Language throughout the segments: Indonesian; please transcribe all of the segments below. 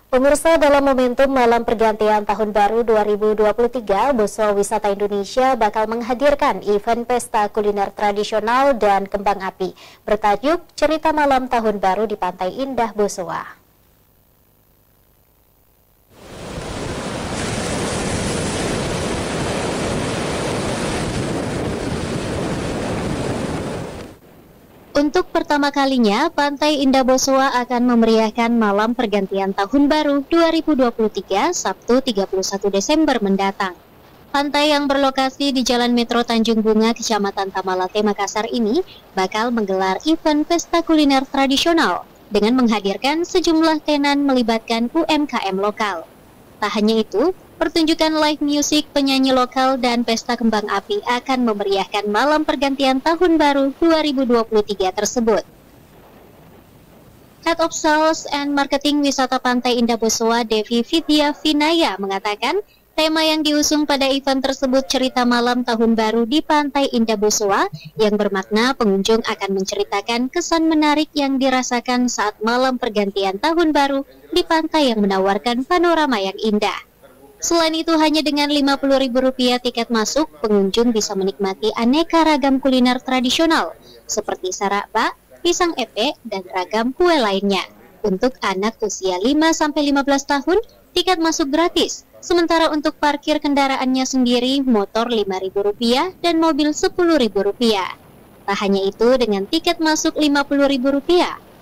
Pemirsa, dalam momentum malam pergantian tahun baru 2023, Boso Wisata Indonesia bakal menghadirkan event pesta kuliner tradisional dan kembang api bertajuk Cerita Malam Tahun Baru di Pantai Indah Bosowa. Untuk pertama kalinya, Pantai Indah Bosowa akan memeriahkan malam pergantian tahun baru 2023 Sabtu 31 Desember mendatang. Pantai yang berlokasi di Jalan Metro Tanjung Bunga, Kecamatan Tamalate, Makassar ini bakal menggelar event pesta kuliner tradisional dengan menghadirkan sejumlah tenan melibatkan UMKM lokal. Tak hanya itu, pertunjukan live music, penyanyi lokal, dan pesta kembang api akan memeriahkan malam pergantian tahun baru 2023 tersebut. Head of Sales and Marketing Wisata Pantai Indah Bosowa, Devi Vidya Vinaya, mengatakan tema yang diusung pada event tersebut cerita malam tahun baru di Pantai Indah Bosowa yang bermakna pengunjung akan menceritakan kesan menarik yang dirasakan saat malam pergantian tahun baru di pantai yang menawarkan panorama yang indah. Selain itu, hanya dengan Rp50.000 tiket masuk, pengunjung bisa menikmati aneka ragam kuliner tradisional seperti sarakbak, pisang epek, dan ragam kue lainnya. Untuk anak usia 5-15 tahun, tiket masuk gratis. Sementara untuk parkir kendaraannya sendiri, motor Rp5.000 dan mobil Rp10.000. Tak hanya itu, dengan tiket masuk Rp50.000,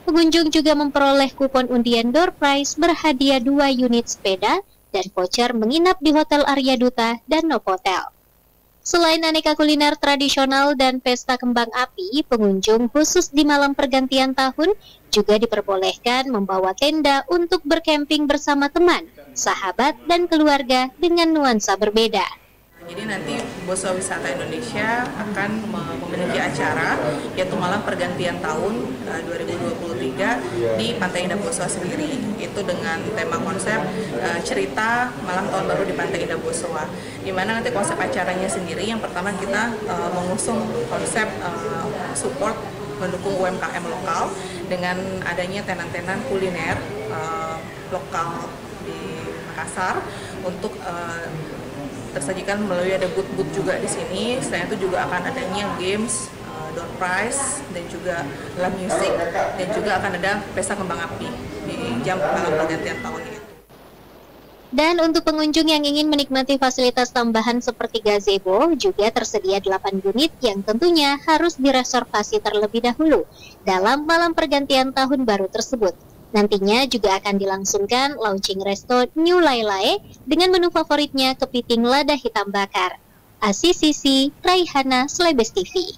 pengunjung juga memperoleh kupon undian door prize berhadiah 2 unit sepeda dan voucher menginap di Hotel Arya Duta dan Novotel. Selain aneka kuliner tradisional dan pesta kembang api, pengunjung khusus di malam pergantian tahun juga diperbolehkan membawa tenda untuk berkemping bersama teman, sahabat, dan keluarga dengan nuansa berbeda. Jadi nanti Boso Wisata Indonesia akan memiliki acara yaitu malam pergantian tahun 2023 di Pantai Indah Bosowa sendiri. Itu dengan tema konsep cerita malam tahun baru di Pantai Indah Bosowa. Di mana nanti konsep acaranya sendiri, yang pertama kita mengusung konsep support mendukung UMKM lokal dengan adanya tenan-tenan kuliner lokal di Makassar untuk tersajikan melalui ada booth-booth juga di sini. Selain itu juga akan adanya games, door prize, dan juga live music, dan juga akan ada pesta kembang api di jam malam pergantian tahun ini. Dan untuk pengunjung yang ingin menikmati fasilitas tambahan seperti gazebo, juga tersedia 8 unit yang tentunya harus direservasi terlebih dahulu dalam malam pergantian tahun baru tersebut. Nantinya juga akan dilangsungkan launching resto New Lae dengan menu favoritnya kepiting lada hitam bakar. ACCC Raihana Slebes TV.